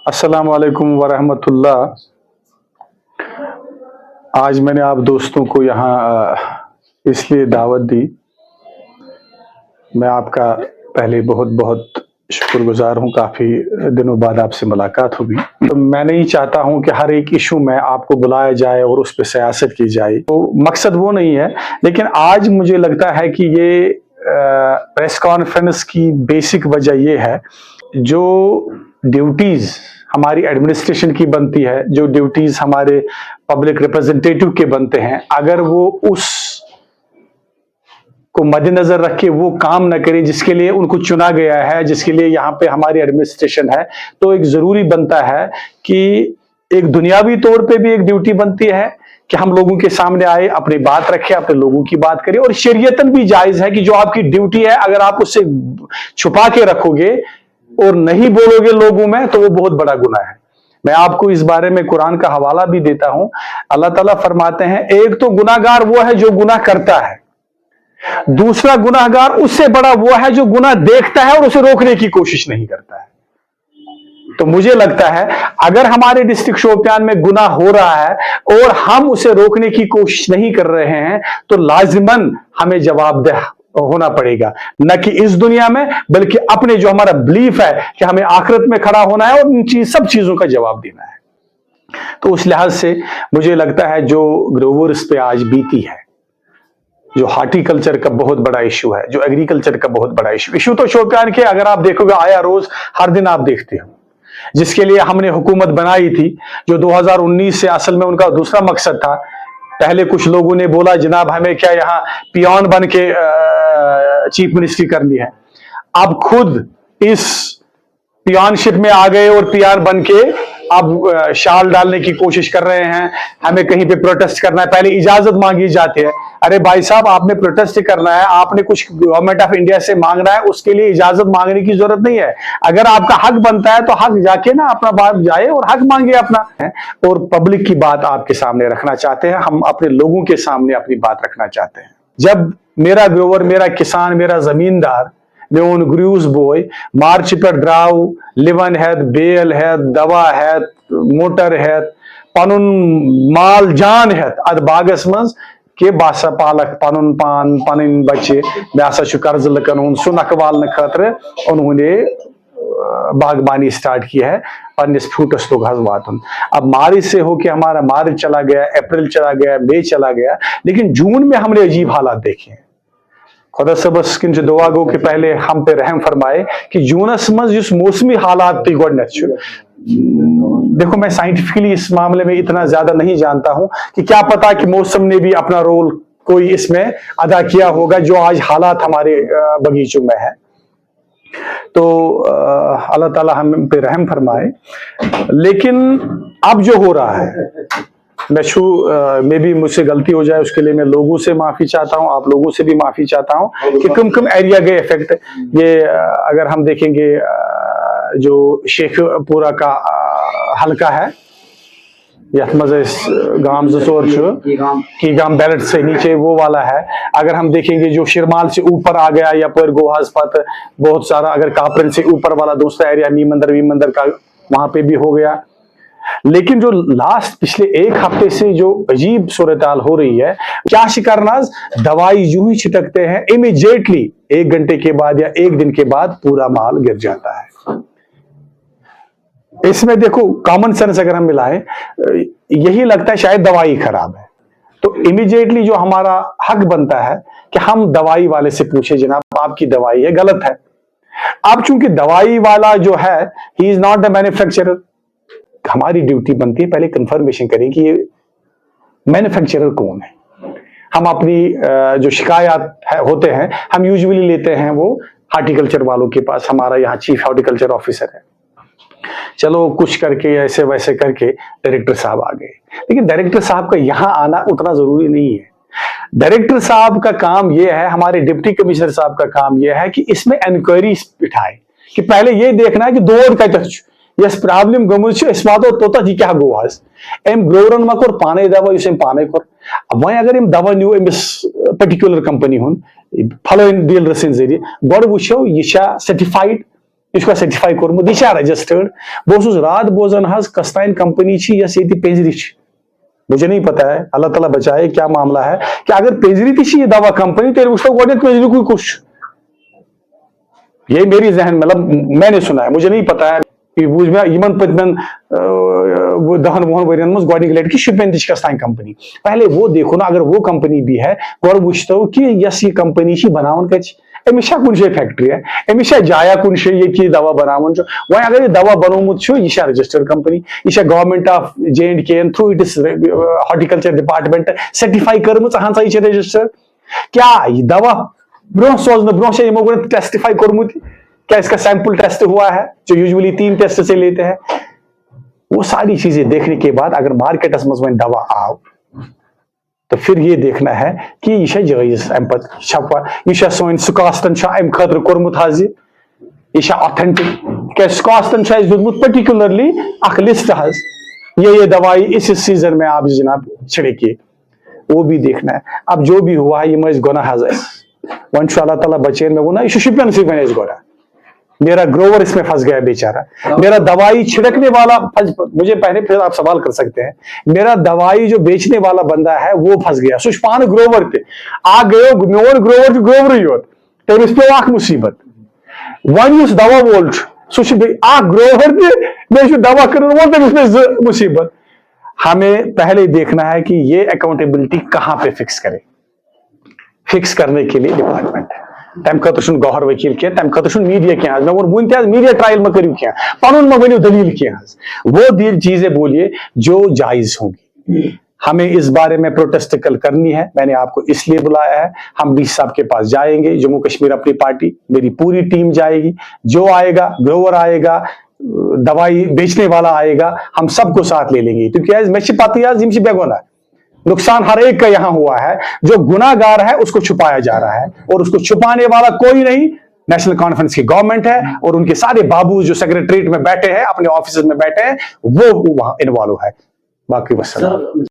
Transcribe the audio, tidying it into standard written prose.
अस्सलाम वालेकुम वरहमतुल्लाह। आज मैंने आप दोस्तों को यहाँ इसलिए दावत दी। मैं आपका पहले बहुत बहुत शुक्रगुजार हूँ, काफ़ी दिनों बाद आपसे मुलाकात होगी। तो मैं नहीं चाहता हूँ कि हर एक इशू में आपको बुलाया जाए और उस पर सियासत की जाए, तो मकसद वो नहीं है। लेकिन आज मुझे लगता है कि ये प्रेस कॉन्फ्रेंस की बेसिक वजह ये है, जो ड्यूटीज़ हमारी एडमिनिस्ट्रेशन की बनती है, जो ड्यूटीज़ हमारे पब्लिक रिप्रेजेंटेटिव के बनते हैं, अगर वो उस को मद्देनजर रख के वो काम न करें जिसके लिए उनको चुना गया है, जिसके लिए यहाँ पे हमारी एडमिनिस्ट्रेशन है, तो एक जरूरी बनता है कि एक दुनियावी तौर पे भी एक ड्यूटी बनती है कि हम लोगों के सामने आए, अपनी बात रखें, अपने लोगों की बात करें। और शरीयतन भी जायज है कि जो आपकी ड्यूटी है, अगर आप उससे छुपा के रखोगे और नहीं बोलोगे लोगों में, तो वो बहुत बड़ा गुनाह है। मैं आपको इस बारे में कुरान का हवाला भी देता हूं। अल्लाह ताला फरमाते हैं, एक तो गुनाहगार वो है जो गुनाह करता है, दूसरा गुनाहगार उससे बड़ा वो है जो गुनाह देखता है और उसे रोकने की कोशिश नहीं करता है। तो मुझे लगता है अगर हमारे डिस्ट्रिक्ट शोपियान में गुनाह हो रहा है और हम उसे रोकने की कोशिश नहीं कर रहे हैं, तो लाजिमन हमें जवाबदेह होना पड़ेगा, न कि इस दुनिया में बल्कि अपने जो हमारा बिलीफ है कि हमें आखिरत में खड़ा होना है और इन सब चीजों का जवाब देना है। तो उस लिहाज से मुझे लगता है जो ग्रोवर्स पे आज बीती है, जो हार्टिकल्चर का बहुत बड़ा इशू है, जो एग्रीकल्चर का बहुत बड़ा इशू तो शोपियान के अगर आप देखोगे आया रोज हर दिन आप देखते हो, जिसके लिए हमने हुकूमत बनाई थी, जो 2019 से असल में उनका दूसरा मकसद था। पहले कुछ लोगों ने बोला जनाब हमें क्या यहाँ पियोन बन के चीफ मिनिस्ट्री करनी है, अब खुद इस पियोनशिप में आ गए और पियान बन के अब शाल डालने की कोशिश कर रहे हैं। हमें कहीं पे प्रोटेस्ट करना है, पहले इजाजत मांगी जाती है। अरे भाई साहब, आपने प्रोटेस्ट करना है, आपने कुछ गवर्नमेंट ऑफ इंडिया से मांगना है, उसके लिए इजाजत मांगने की जरूरत नहीं है। अगर आपका हक बनता है तो हक जाके ना अपना बात जाए और हक मांगे अपना है। और पब्लिक की बात आपके सामने रखना चाहते हैं, हम अपने लोगों के सामने अपनी बात रखना चाहते हैं। जब मेरा ग्रोवर, मेरा किसान, मेरा जमींदार मेन ग्रूस बोय मार्च पे द्राव, लिवन है, बेल है, दवा है, मोटर है, पनुन माल जान है अद बागस मज के बासा पालक पनुन पान पन बच्चे मे कर्ज लकन सह नखवाल खतर उन्होंने बागबानी स्टार्ट की है, पन्निस फ्रूटस लोग हज वातुन। अब मार्च से हो कि हमारा मार्च चला गया, अप्रैल चला गया, मई चला गया, लेकिन जून में हमने अजीब हालात देखे हैं। खुदा सबस किन दुआ गो कि पहले हम पे रहम फरमाए कि जूनस मज जिस मौसमी हालात थी गोडनेथ। देखो, मैं साइंटिफिकली इस मामले में इतना ज्यादा नहीं जानता हूं कि क्या पता कि मौसम ने भी अपना रोल कोई इसमें अदा किया होगा, जो आज हालात हमारे बगीचों में है। तो अल्लाह ताला हम पे रहम फरमाए। लेकिन अब जो हो रहा है, मैं भी मुझसे गलती हो जाए उसके लिए मैं लोगों से माफी चाहता हूं, आप लोगों से भी माफी चाहता हूं कि कम कम एरिया गए इफेक्ट। ये अगर हम देखेंगे जो शेखपुरा का हल्का है, गांव जसोर की गांव बैलेट से नीचे वो वाला है। अगर हम देखेंगे जो शिरमाल से ऊपर आ गया या पर गोहाज पत बहुत सारा, अगर कापरन से ऊपर वाला दूसरा एरिया मीमंदर का, वहां पे भी हो गया। लेकिन जो लास्ट पिछले एक हफ्ते से जो अजीब सूरत-हाल हो रही है, क्या शिकारनाज दवाई यूं ही छिटकते हैं, इमीडिएटली 1 घंटे के बाद या 1 दिन के बाद पूरा माल गिर जाता है। इसमें देखो कॉमन सेंस अगर हम मिलाएं, यही लगता है शायद दवाई खराब है। तो इमीडिएटली जो हमारा हक बनता है कि हम दवाई वाले से पूछे, जनाब आपकी दवाई है गलत है। अब चूंकि दवाई वाला जो है he is not the manufacturer, हमारी ड्यूटी बनती है पहले कंफर्मेशन करें कि ये मैन्युफैक्चरर कौन है। हम अपनी जो शिकायत होते हैं हम यूजुअली लेते हैं वो हार्टिकल्चर वालों के पास। हमारा यहाँ चीफ हार्टिकल्चर ऑफिसर है, चलो कुछ करके ऐसे वैसे करके डायरेक्टर साहब आ गए। लेकिन डायरेक्टर साहब का यहाँ आना उतना जरूरी नहीं है। डायरेक्टर साहब का काम यह है, हमारे डिप्टी कमिश्नर साहब का काम यह है कि इसमें इंक्वायरी बिठाए, कि पहले ये देखना है कि दो का यस प्रॉब्लम गमुच इस वातो तोता जी क्या गोवास एम ग्रोरन मकोर पाने दवा इस पाने कोर। अब वहीं अगर इम दवा न्यू इस पर्टिकुलर कंपनी हुन फलो इन डीलर सिन जरिए गॉड वुशो ये सर्टिफाइड इसका सर्टिफाई कोर्मुत यह रजिस्टर्ड बहुत रात बोजान कस्तान कंपनी यस ये पेंजरी मुझे नहीं पता है, अल्लाह ताला बचाए क्या मामला है कि अगर पेंजरी ती दवा कंपनी तेल वो पेंजरी कुछ, ये मेरी जहन मतलब मैंने सुना है, मुझे नहीं पता है इन पतन 10-20 वरियन मज गोडिक लट कि शुपियन तस्तान कंपनी। पहले वो देखो ना, अगर वो कंपनी भी है गो वो कि यस ये कंपनी बनावन कच अमिस कुन जाए फैक्ट्री है, अमिस जाया कुन जाए ये दवा बनावन वह अगर ये दवा बनोमुत यह रजिस्टर्ड कंपनी, यह government of J&K through it इस हॉर्टिकल्चर डिपार्टमेंट सर्टिफाई कर्म हाँ सा यह रजिस्टर्ड। क्या यह दवा ब्रो सोजन ब्रो यमो गो टेस्टिफाई कोर्मुत, क्या इसका सैंपल टेस्ट हुआ है जो यूजुअली 3 टेस्ट से लेते हैं। वो सारी चीजें देखने के बाद अगर मार्केटस मज वन दवा आव तो फिर ये देखना है कि यह जायज अम पे छपा यह सोन सुकास्तन अम खतर कोर्मुत यह ऑथेंटिक क्या सुकास्तन दुतमुत पर्टिकुलरली अख लिस्ट ये दवाई इस सीजन में आप जनाब छिड़किए, वो भी देखना है। अब जो भी हुआ है ये गुनाह वन अल्लाह ताला बचेन में गुना यह शुपियन से बने गुनाह, मेरा ग्रोवर इसमें फंस गया बेचारा, मेरा दवाई छिड़कने वाला मुझे पहले फिर आप सवाल कर सकते हैं, मेरा दवाई जो बेचने वाला बंदा है वो फंस गया सुपान ग्रोवर ते आ गयो मोन ग्रोवर जो ग्रोवर योत तमिस पे आख मुसीबत वन उस दवा वोल सह ग्रोवर ते बे दवा कर वोल तमिस पे मुसीबत। हमें पहले देखना है कि ये अकाउंटेबिलिटी कहां पे फिक्स करे, फिक्स करने के लिए डिपार्टमेंट है, तम खतर गौहर वकील क्या, तम खतर मीडिया क्या, मैं वो मीडिया ट्रायल में करू क्या, पन में वनो दलील क्या, वो चीजें बोलिए जो जायज होंगी। हमें इस बारे में प्रोटेस्ट कल करनी है, मैंने आपको इसलिए बुलाया है। हम डीसी साहब के पास जाएंगे, जम्मू कश्मीर अपनी पार्टी मेरी पूरी टीम जाएगी, जो आएगा ग्रोवर आएगा, दवाई बेचने वाला आएगा, हम सबको साथ ले लेंगे, क्योंकि मैं पाती बेगोना नुकसान हर एक का यहां हुआ है, जो गुनाहगार है उसको छुपाया जा रहा है और उसको छुपाने वाला कोई नहीं, नेशनल कॉन्फ्रेंस की गवर्नमेंट है और उनके सारे बाबू जो सेक्रेटरीट में बैठे हैं अपने ऑफिस में बैठे हैं वो वहां इन्वॉल्व है। बाकी वस्सलाम।